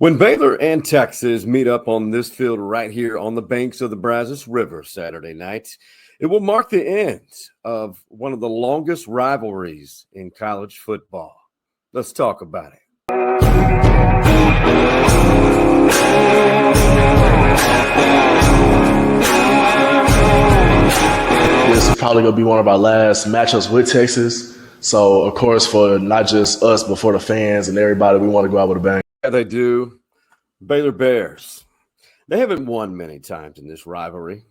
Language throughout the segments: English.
When Baylor and Texas meet up on this field right here on the banks of the Brazos River Saturday night, it will mark the end of one of the longest rivalries in college football. Let's talk about it. This is probably going to be one of our last matchups with Texas. So, of course, for not just us, but for the fans and everybody, we want to go out with a bang. Yeah, they do. Baylor Bears. They haven't won many times in this rivalry.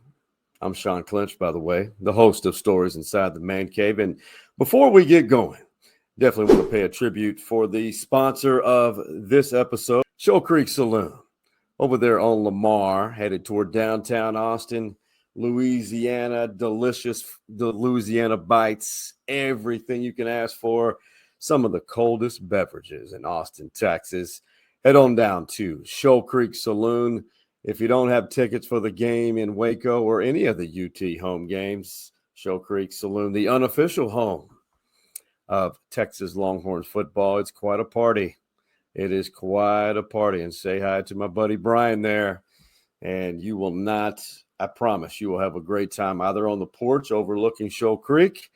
I'm Sean Clinch, by the way, the host of Stories Inside the Man Cave. And before we get going, definitely want to pay a tribute for the sponsor of this episode, Shoal Creek Saloon, over there on Lamar, headed toward downtown Austin, Louisiana. Delicious Louisiana bites, everything you can ask for. Some of the coldest beverages in Austin, Texas. Head on down to Shoal Creek Saloon. If you don't have tickets for the game in Waco or any of the UT home games, Shoal Creek Saloon, the unofficial home of Texas Longhorn football. It's quite a party. It is quite a party. And say hi to my buddy Brian there. And you will not, I promise, you will have a great time either on the porch overlooking Shoal Creek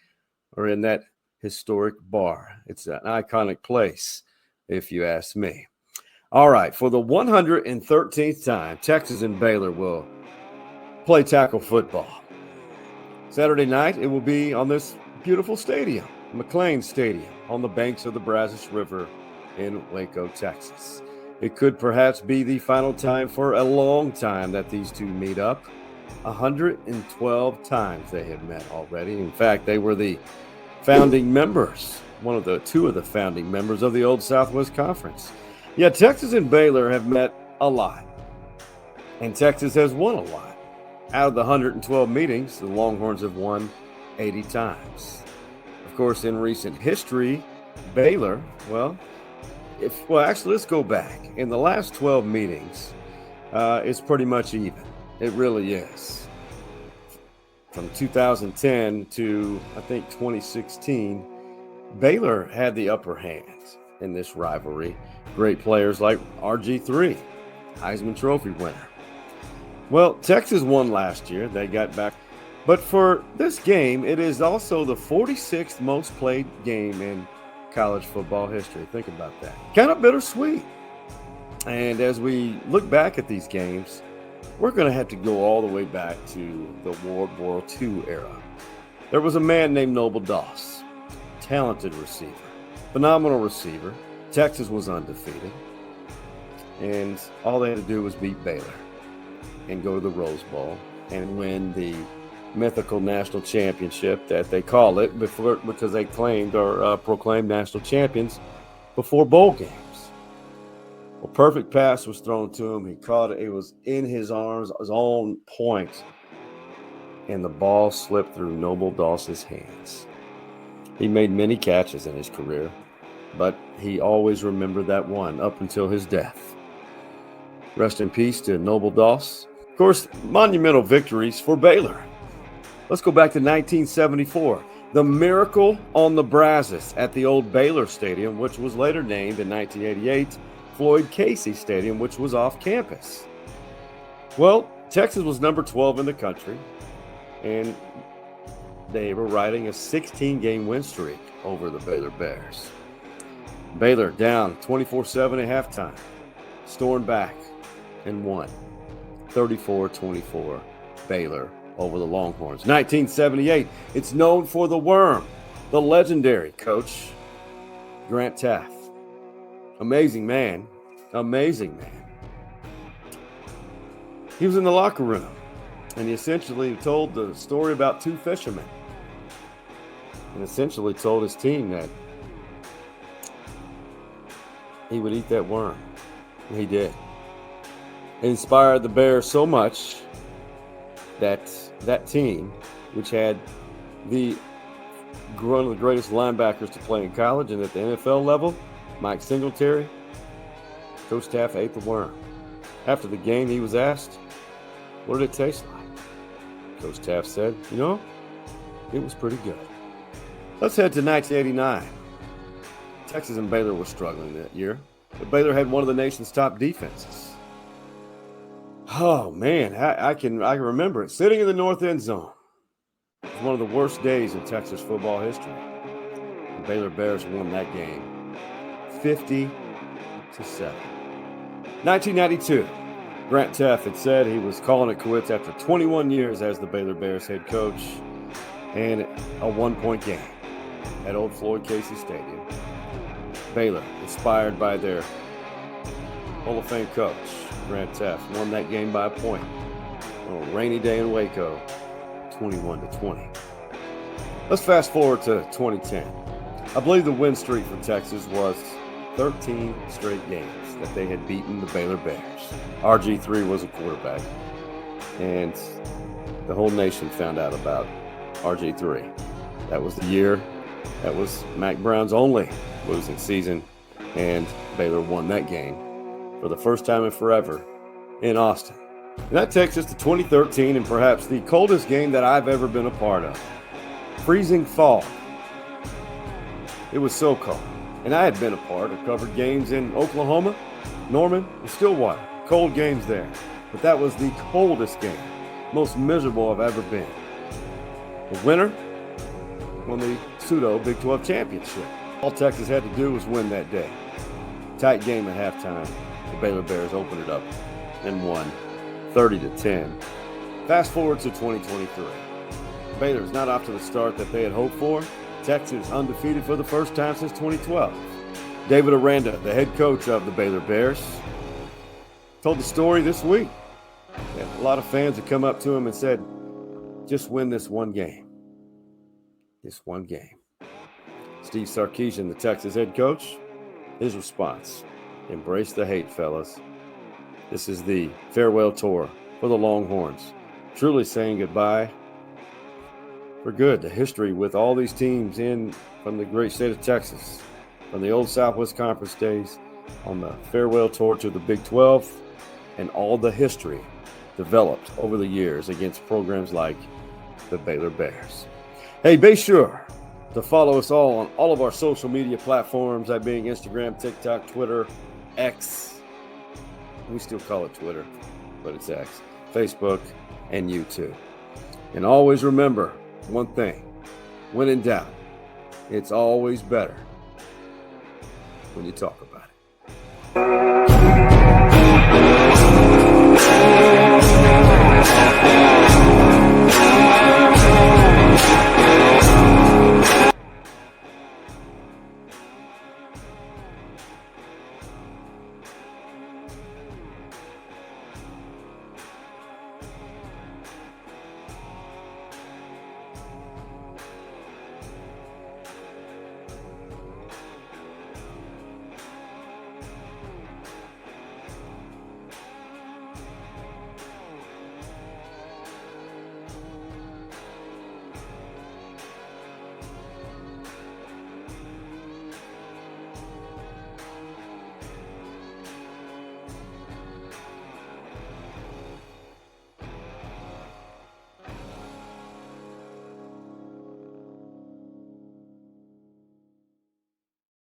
or in that historic bar. It's an iconic place, if you ask me. All right, for the 113th time, Texas and Baylor will play tackle football. Saturday night, it will be on this beautiful stadium, McLean Stadium, on the banks of the Brazos River in Waco, Texas. It could perhaps be the final time for a long time that these two meet up. 112 times they have met already. In fact, they were the founding members, two of the founding members of the old Southwest Conference. Yeah, Texas and Baylor have met a lot, and Texas has won a lot. Out of the 112 meetings, the Longhorns have won 80 times. Of course, in recent history, Baylor, actually, let's go back. In the last 12 meetings, it's pretty much even. It really is. From 2010 to, I think, 2016, Baylor had the upper hand in this rivalry. Great players like RG3, Heisman Trophy winner. Well, Texas won last year. They got back. But for this game, it is also the 46th most played game in college football history. Think about that. Kind of bittersweet. And as we look back at these games, we're going to have to go all the way back to the World War II era. There was a man named Noble Doss, talented receiver, phenomenal receiver. Texas was undefeated, and all they had to do was beat Baylor and go to the Rose Bowl and win the mythical national championship that they call it because they claimed or proclaimed national champions before bowl games. A perfect pass was thrown to him. He caught it. It was in his arms, his own point, and the ball slipped through Noble Doss's hands. He made many catches in his career, but he always remembered that one up until his death. Rest in peace to Noble Doss. Of course, monumental victories for Baylor. Let's go back to 1974. The Miracle on the Brazos at the old Baylor Stadium, which was later named in 1988 Floyd Casey Stadium, which was off campus. Well, Texas was number 12 in the country, and they were riding a 16-game win streak over the Baylor Bears. Baylor down 24-7 at halftime, stormed back and won 34-24 Baylor over the Longhorns. 1978, it's known for the worm, the legendary coach, Grant Teaff. Amazing man. He was in the locker room, and he essentially told the story about two fishermen and essentially told his team that he would eat that worm. And he did. It inspired the Bears so much that that team, which had one of the greatest linebackers to play in college and at the NFL level, Mike Singletary, Coach Teaff ate the worm. After the game, he was asked, what did it taste like? Coach Teaff said, it was pretty good. Let's head to 1989. Texas and Baylor were struggling that year. But Baylor had one of the nation's top defenses. Oh man, I can remember it. Sitting in the north end zone. It was one of the worst days in Texas football history. The Baylor Bears won that game 50-7. 1992. Grant Teff had said he was calling it quits after 21 years as the Baylor Bears head coach and a one-point game at old Floyd Casey Stadium. Baylor, inspired by their Hall of Fame coach, Grant Teff, won that game by a point on a rainy day in Waco, 21-20. Let's fast forward to 2010. I believe the win streak for Texas was 13 straight games that they had beaten the Baylor Bears. RG3 was a quarterback, and the whole nation found out about RG3. That was the year. That was Mack Brown's only losing season, and Baylor won that game for the first time in forever in Austin. And that takes us to 2013 and perhaps the coldest game that I've ever been a part of. Freezing fall. It was so cold. And I had been a part of covered games in Oklahoma, Norman, and Stillwater. Cold games there. But that was the coldest game, most miserable I've ever been. The winner won the pseudo Big 12 championship. All Texas had to do was win that day. Tight game at halftime. The Baylor Bears opened it up and won 30-10. Fast forward to 2023. Baylor is not off to the start that they had hoped for. Texas undefeated for the first time since 2012. David Aranda, the head coach of the Baylor Bears, told the story this week. A lot of fans had come up to him and said, just win this one game. This one game. Steve Sarkisian, the Texas head coach, his response, embrace the hate, fellas. This is the farewell tour for the Longhorns. Truly saying goodbye for good to history with all these teams in from the great state of Texas, from the old Southwest Conference days, on the farewell tour to the Big 12, and all the history developed over the years against programs like the Baylor Bears. Hey, be sure to follow us all on all of our social media platforms, that being Instagram, TikTok, Twitter, X. We still call it Twitter, but it's X, Facebook, and YouTube. And always remember one thing: when in doubt, it's always better when you talk about it.